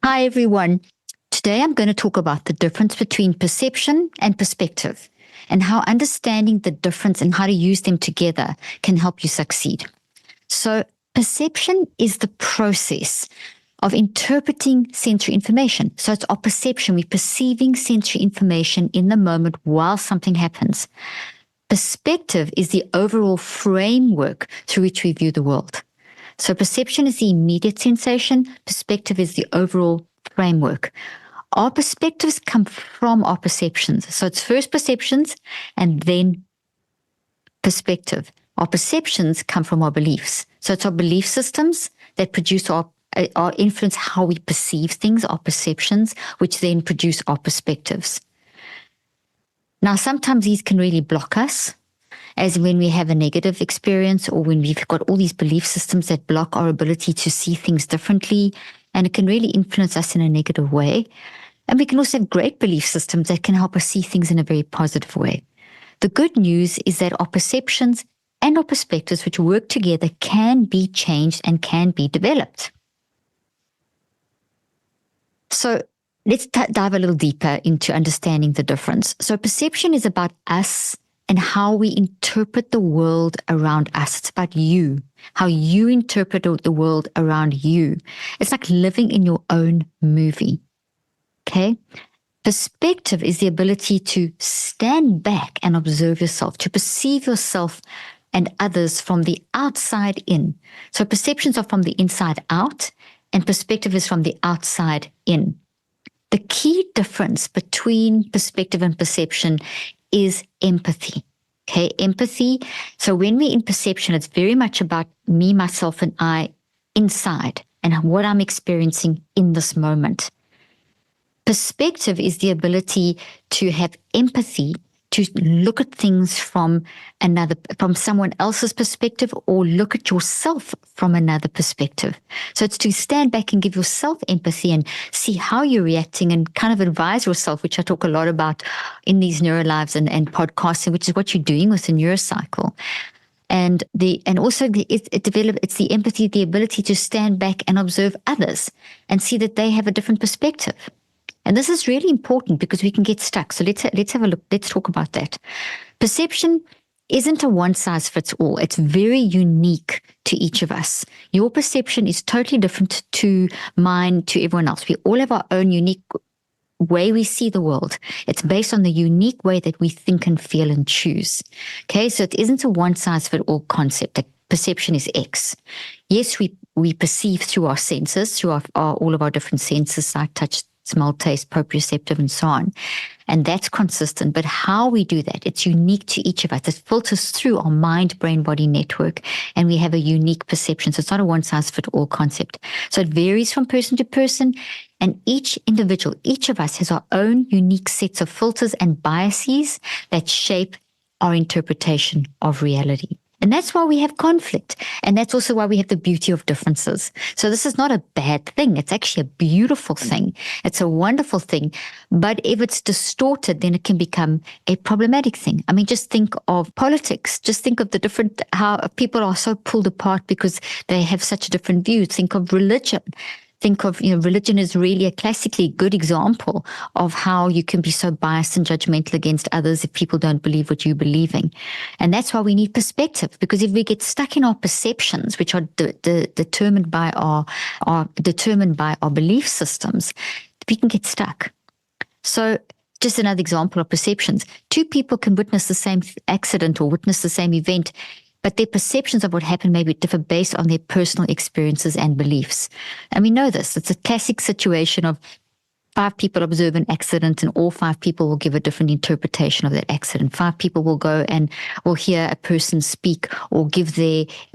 Hi, everyone. Today I'm going to talk about the difference between perception and perspective and how understanding the difference and how to use them together can help you succeed. So, perception is the process of interpreting sensory information. So, it's our perception. We're perceiving sensory information in the moment while something happens. Perspective is the overall framework through which we view the world. So perception is the immediate sensation. Perspective is the overall framework. Our perspectives come from our perceptions. So it's first perceptions and then perspective. Our perceptions come from our beliefs. So it's our belief systems that produce our influence how we perceive things, our perceptions, which then produce our perspectives. Now, sometimes these can really block us, as when we have a negative experience or when we've got all these belief systems that block our ability to see things differently, and it can really influence us in a negative way. And we can also have great belief systems that can help us see things in a very positive way. The good news is that our perceptions and our perspectives, which work together, can be changed and can be developed. So let's dive a little deeper into understanding the difference. So perception is about us and how we interpret the world around us. It's about you, how you interpret the world around you. It's like living in your own movie, okay? Perspective is the ability to stand back and observe yourself, to perceive yourself and others from the outside in. So perceptions are from the inside out, and perspective is from the outside in. The key difference between perspective and perception is empathy. Okay, empathy. So when we're in perception, it's very much about me, myself, and I inside and what I'm experiencing in this moment. Perspective is the ability to have empathy, to look at things from someone else's perspective, or look at yourself from another perspective. So it's to stand back and give yourself empathy and see how you're reacting and kind of advise yourself, which I talk a lot about in these NeuroLives and podcasting, which is what you're doing with the Neurocycle. It's the empathy, the ability to stand back and observe others and see that they have a different perspective. And this is really important because we can get stuck. So let's have a look. Let's talk about that. Perception isn't a one-size-fits-all. It's very unique to each of us. Your perception is totally different to mine, to everyone else. We all have our own unique way we see the world. It's based on the unique way that we think and feel and choose. Okay, so it isn't a one-size-fits-all concept. That perception is X. Yes, we perceive through our senses, through all of our different senses, sight, touch, smell, taste, proprioceptive, and so on. And that's consistent. But how we do that, it's unique to each of us. It filters through our mind-brain-body network, and we have a unique perception. So it's not a one-size-fits-all concept. So it varies from person to person, and each individual, each of us has our own unique sets of filters and biases that shape our interpretation of reality. And that's why we have conflict. And that's also why we have the beauty of differences. So this is not a bad thing. It's actually a beautiful thing. It's a wonderful thing. But if it's distorted, then it can become a problematic thing. I mean, just think of politics. Just think of how people are so pulled apart because they have such different views. Think of religion. Think of, religion is really a classically good example of how you can be so biased and judgmental against others if people don't believe what you believe in. And that's why we need perspective, because if we get stuck in our perceptions, which are determined by our belief systems, we can get stuck. So just another example of perceptions. Two people can witness the same accident or witness the same event, but their perceptions of what happened may differ based on their personal experiences and beliefs. And we know this. It's a classic situation of 5 people observe an accident and all 5 people will give a different interpretation of that accident. 5 people will go and will hear a person speak or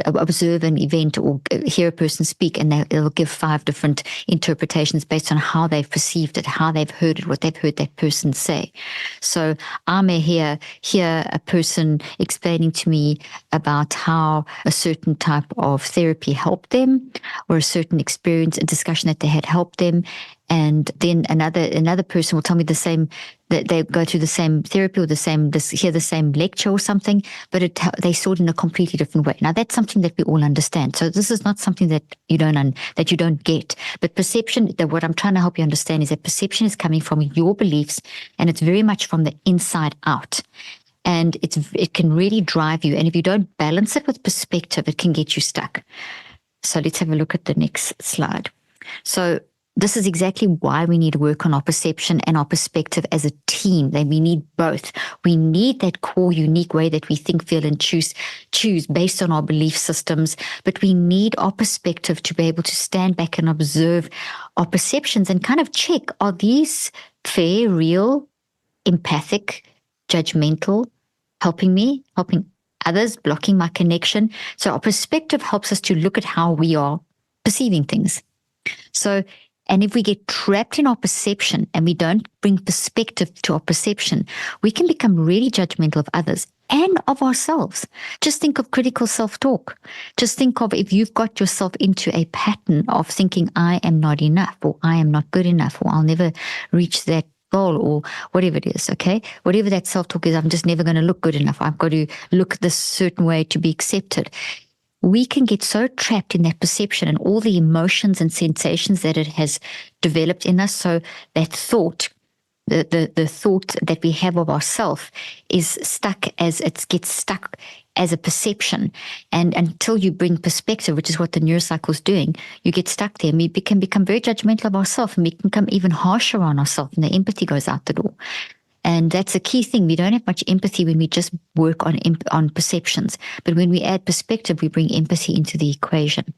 observe an event or hear a person speak, and they'll give 5 different interpretations based on how they've perceived it, how they've heard it, what they've heard that person say. So I may hear a person explaining to me about how a certain type of therapy helped them, or a certain experience, a discussion that they had helped them. And then another person will tell me the same, that they go through the same therapy or hear the same lecture or something, but they saw it in a completely different way. Now that's something that we all understand. So this is not something that you don't get. But perception, what I'm trying to help you understand is that perception is coming from your beliefs, and it's very much from the inside out. And it can really drive you. And if you don't balance it with perspective, it can get you stuck. So let's have a look at the next slide. So this is exactly why we need to work on our perception and our perspective as a team. That we need both. We need that core, unique way that we think, feel, and choose based on our belief systems. But we need our perspective to be able to stand back and observe our perceptions and kind of check, are these fair, real, empathic, judgmental, helping me, helping others, blocking my connection? So our perspective helps us to look at how we are perceiving things. So, and if we get trapped in our perception and we don't bring perspective to our perception, we can become really judgmental of others and of ourselves. Just think of critical self-talk. Just think of if you've got yourself into a pattern of thinking, I am not enough, or I am not good enough, or I'll never reach that goal, or whatever it is, okay? Whatever that self-talk is, I'm just never going to look good enough. I've got to look this certain way to be accepted. We can get so trapped in that perception and all the emotions and sensations that it has developed in us. So that thought, the thought that we have of ourselves is stuck as a perception. And until you bring perspective, which is what the Neurocycle is doing, you get stuck there. And we can become very judgmental of ourselves, and we can become even harsher on ourselves, and the empathy goes out the door. And that's a key thing. We don't have much empathy when we just work on perceptions. But when we add perspective, we bring empathy into the equation.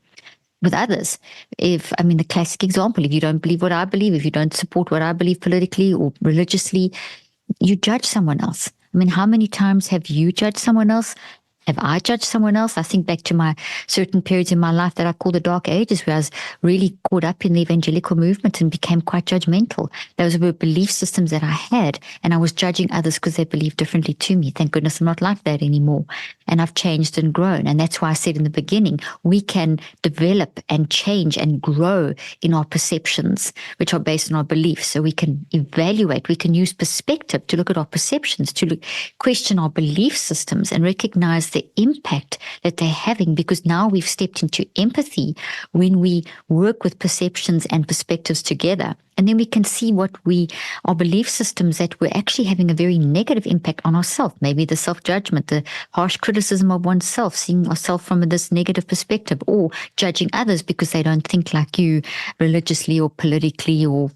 With others, the classic example, if you don't believe what I believe, if you don't support what I believe politically or religiously, you judge someone else. How many times have you judged someone else? Have I judged someone else? I think back to my certain periods in my life that I call the dark ages, where I was really caught up in the evangelical movement and became quite judgmental. Those were belief systems that I had, and I was judging others because they believed differently to me. Thank goodness I'm not like that anymore. And I've changed and grown. And that's why I said in the beginning, we can develop and change and grow in our perceptions, which are based on our beliefs. So we can evaluate, we can use perspective to look at our perceptions, to question our belief systems and recognize the impact that they're having, because now we've stepped into empathy when we work with perceptions and perspectives together. And then we can see our belief systems that were actually having a very negative impact on ourselves. Maybe the self-judgment, the harsh criticism of oneself, seeing ourselves from this negative perspective, or judging others because they don't think like you religiously or politically, or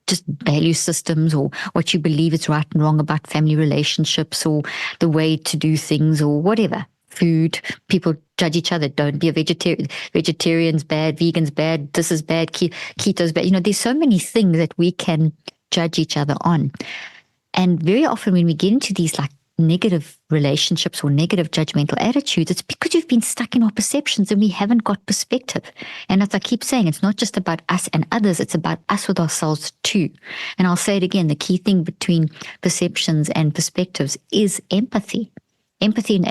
just value systems, or what you believe is right and wrong about family relationships, or the way to do things, or whatever. Food, people judge each other. Don't be a vegetarian. Vegetarian's bad, vegan's bad, this is bad, keto's bad. There's so many things that we can judge each other on. And very often when we get into these like negative relationships or negative judgmental attitudes, it's because you've been stuck in our perceptions and we haven't got perspective. And as I keep saying, it's not just about us and others, it's about us with ourselves too. And I'll say it again, the key thing between perceptions and perspectives is empathy. Empathy and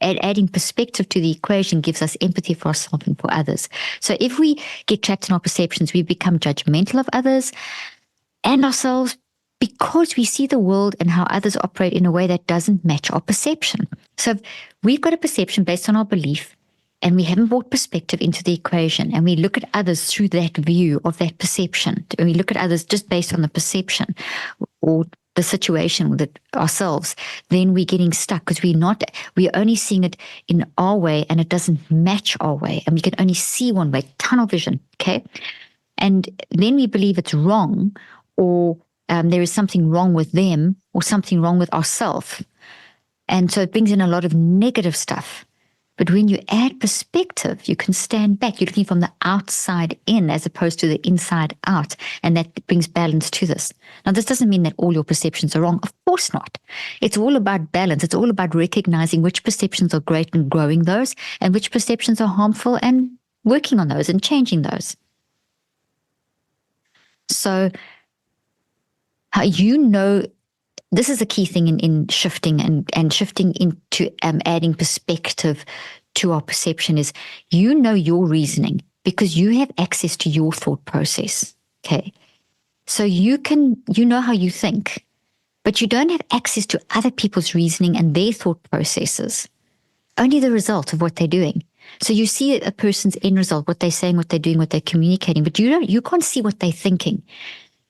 adding perspective to the equation gives us empathy for ourselves and for others. So if we get trapped in our perceptions, we become judgmental of others and ourselves, because we see the world and how others operate in a way that doesn't match our perception. So we've got a perception based on our belief, and we haven't brought perspective into the equation, and we look at others through that view of that perception, and we look at others just based on the perception or the situation with ourselves, then we're getting stuck because we're only seeing it in our way, and it doesn't match our way, and we can only see one way, tunnel vision, okay? And then we believe it's wrong, or there is something wrong with them, or something wrong with ourselves. And so it brings in a lot of negative stuff. But when you add perspective, you can stand back. You're looking from the outside in as opposed to the inside out. And that brings balance to this. Now, this doesn't mean that all your perceptions are wrong. Of course not. It's all about balance. It's all about recognizing which perceptions are great and growing those, and which perceptions are harmful and working on those and changing those. So, this is a key thing in shifting and shifting into adding perspective to our perception is, your reasoning, because you have access to your thought process. Okay. So you know how you think, but you don't have access to other people's reasoning and their thought processes. Only the result of what they're doing. So you see a person's end result, what they're saying, what they're doing, what they're communicating, but you can't see what they're thinking.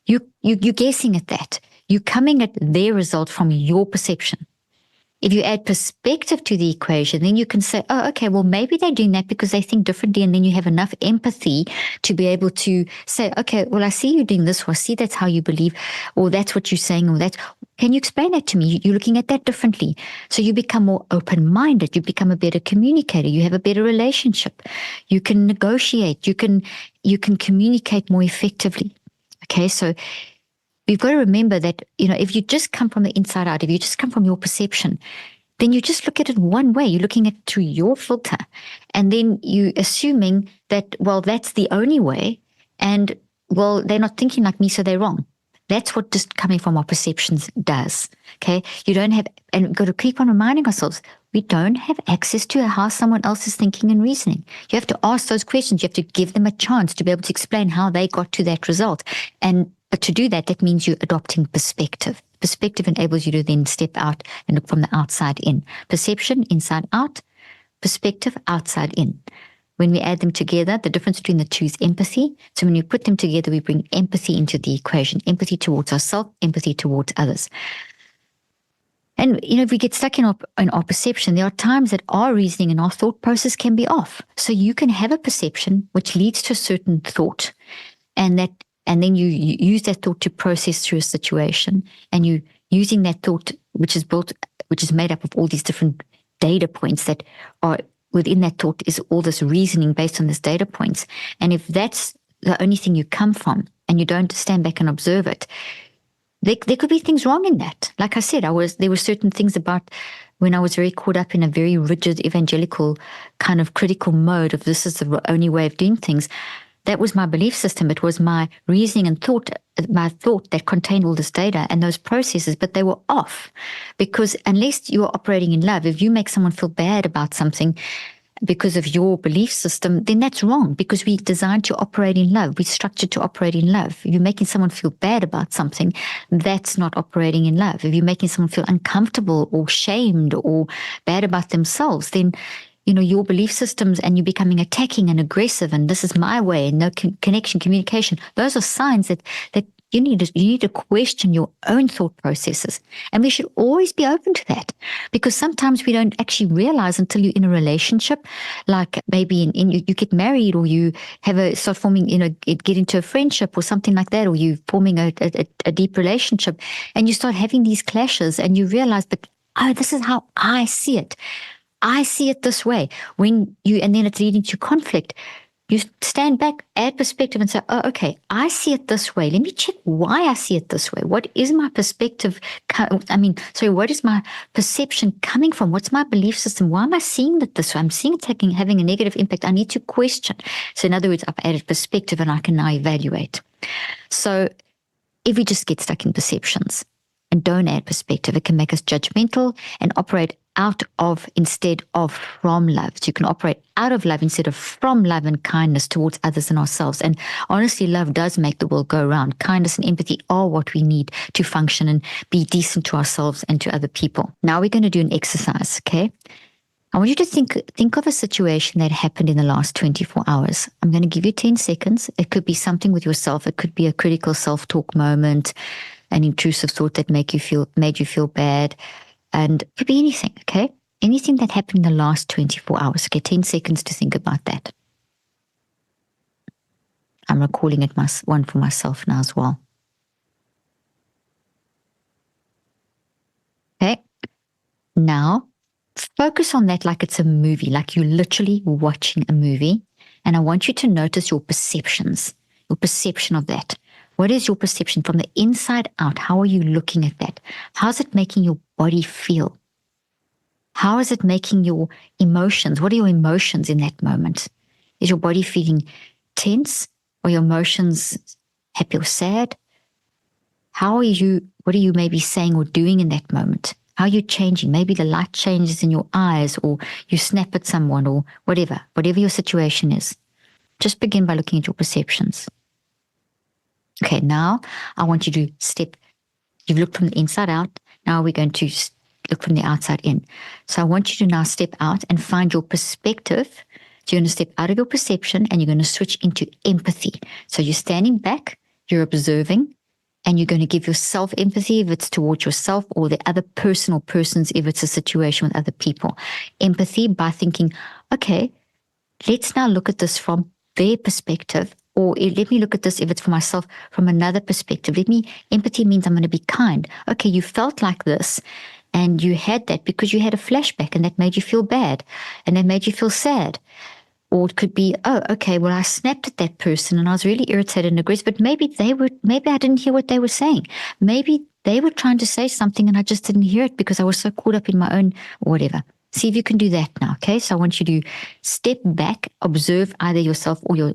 You're guessing at that. You're coming at their result from your perception. If you add perspective to the equation, then you can say, oh, okay, well, maybe they're doing that because they think differently. And then you have enough empathy to be able to say, okay, well, I see you doing this, or I see that's how you believe, or that's what you're saying, or that. Can you explain that to me? You're looking at that differently. So you become more open-minded. You become a better communicator. You have a better relationship. You can negotiate. You can communicate more effectively. Okay, so we've got to remember that, if you just come from the inside out, if you just come from your perception, then you just look at it one way. You're looking at it through your filter. And then you assuming that, well, that's the only way. And, well, they're not thinking like me, so they're wrong. That's what just coming from our perceptions does. Okay. You don't have, and we've got to keep on reminding ourselves, we don't have access to how someone else is thinking and reasoning. You have to ask those questions. You have to give them a chance to be able to explain how they got to that result. But to do that means you're adopting perspective. Perspective enables you to then step out and look from the outside in. Perception, inside out. Perspective, outside in. When we add them together, the difference between the two is empathy. So when you put them together, we bring empathy into the equation. Empathy towards ourselves, empathy towards others. And, if we get stuck in our perception, there are times that our reasoning and our thought process can be off. So you can have a perception which leads to a certain thought, and then you use that thought to process through a situation, and you using that thought, which is made up of all these different data points that are within that thought, is all this reasoning based on this data points. And if that's the only thing you come from and you don't stand back and observe it, there could be things wrong in that. Like I said, there were certain things about when I was very caught up in a very rigid evangelical kind of critical mode of this is the only way of doing things. That was my belief system. It was my reasoning and my thought that contained all this data and those processes, but they were off. Because unless you are operating in love, if you make someone feel bad about something because of your belief system, then that's wrong, because we're designed to operate in love. We're structured to operate in love. If you're making someone feel bad about something, that's not operating in love. If you're making someone feel uncomfortable or shamed or bad about themselves, then your belief systems and you becoming attacking and aggressive and this is my way and no connection, communication. Those are signs that you need to question your own thought processes. And we should always be open to that, because sometimes we don't actually realize until you're in a relationship, like maybe you get married, or you start forming, get into a friendship or something like that, or you forming a deep relationship, and you start having these clashes and you realize, but this is how I see it. I see it this way. And then it's leading to conflict. You stand back, add perspective and say, oh, okay, I see it this way. Let me check why I see it this way. What is my perspective? What is my perception coming from? What's my belief system? Why am I seeing it this way? I'm seeing it having a negative impact. I need to question. So in other words, I've added perspective and I can now evaluate. So if we just get stuck in perceptions and don't add perspective, it can make us judgmental and operate out of instead of from love. So you can operate out of love instead of from love and kindness towards others and ourselves. And honestly, love does make the world go round. Kindness and empathy are what we need to function and be decent to ourselves and to other people. Now we're going to do an exercise, okay? I want you to think of a situation that happened in the last 24 hours. I'm going to give you 10 seconds. It could be something with yourself. It could be a critical self-talk moment, an intrusive thought that made you feel bad. And it could be anything, okay? Anything that happened in the last 24 hours. Okay, 10 seconds to think about that. I'm recalling it one for myself now as well. Okay, now focus on that like it's a movie, like you're literally watching a movie. And I want you to notice your perceptions, your perception of that. What is your perception from the inside out? How are you looking at that? How's it making your body feel? How is it making your emotions? What are your emotions in that moment? Is your body feeling tense? Or your emotions happy or sad? What are you maybe saying or doing in that moment? How are you changing? Maybe the light changes in your eyes, or you snap at someone, or whatever your situation is. Just begin by looking at your perceptions. Okay, now I want you to you've looked from the inside out. Now we're going to look from the outside in. So I want you to now step out and find your perspective. So you're going to step out of your perception and you're going to switch into empathy. So you're standing back, you're observing, and you're going to give yourself empathy if it's towards yourself or the other person or persons if it's a situation with other people. Empathy by thinking, okay, let's now look at this from their perspective, or let me look at this if it's for myself from another perspective. Empathy means I'm going to be kind. Okay, you felt like this and you had that because you had a flashback and that made you feel bad and that made you feel sad. Or it could be, oh, okay, well, I snapped at that person and I was really irritated and aggressive, but maybe I didn't hear what they were saying. Maybe they were trying to say something and I just didn't hear it because I was so caught up in my own whatever. See if you can do that now, okay? So I want you to step back, observe either yourself or you're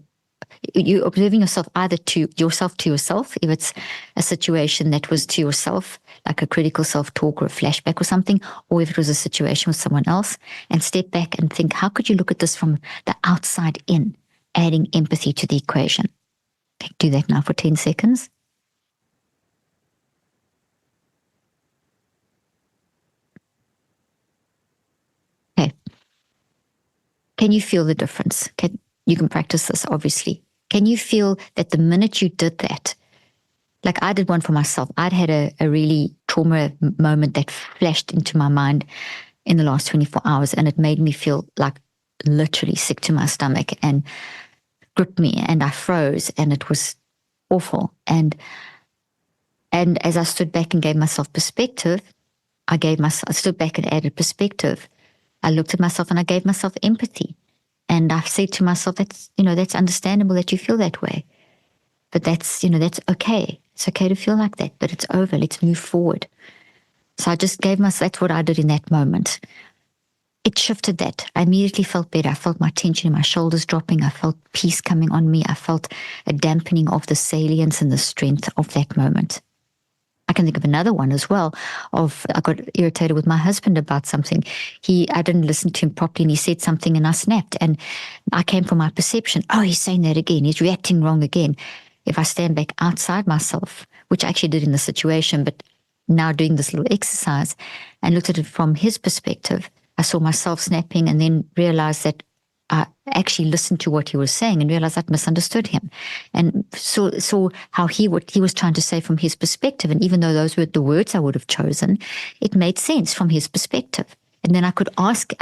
observing yourself either to yourself, if it's a situation that was to yourself, like a critical self-talk or a flashback or something, or if it was a situation with someone else, and step back and think, how could you look at this from the outside in, adding empathy to the equation? Okay, do that now for 10 seconds. Okay. Can you feel the difference? You can practice this, obviously. Can you feel that the minute you did that, like I did one for myself, I'd had a really trauma moment that flashed into my mind in the last 24 hours, and it made me feel like literally sick to my stomach and gripped me, and I froze, and it was awful. And as I stood back and gave myself perspective, I stood back and added perspective. I looked at myself and I gave myself empathy. And I said to myself, that's understandable that you feel that way. But that's okay. It's okay to feel like that, but it's over. Let's move forward. So I just gave myself, that's what I did in that moment. It shifted that. I immediately felt better. I felt my tension in my shoulders dropping. I felt peace coming on me. I felt a dampening of the salience and the strength of that moment. I can think of another one as well I got irritated with my husband about something. I didn't listen to him properly and he said something and I snapped, and I came from my perception. Oh, he's saying that again. He's reacting wrong again. If I stand back outside myself, which I actually did in the situation, but now doing this little exercise and looked at it from his perspective, I saw myself snapping and then realized that I actually listened to what he was saying and realized I'd misunderstood him, and saw how what he was trying to say from his perspective. And even though those were the words I would have chosen, it made sense from his perspective. And then I asked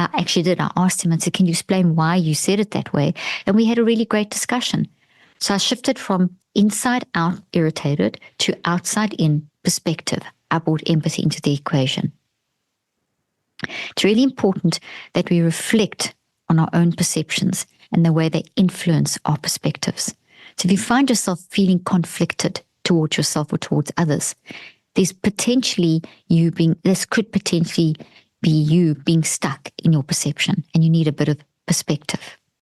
him and said, can you explain why you said it that way? And we had a really great discussion. So I shifted from inside out irritated to outside in perspective. I brought empathy into the equation. It's really important that we reflect on our own perceptions and the way they influence our perspectives. So if you find yourself feeling conflicted towards yourself or towards others, this could potentially be you being stuck in your perception and you need a bit of perspective.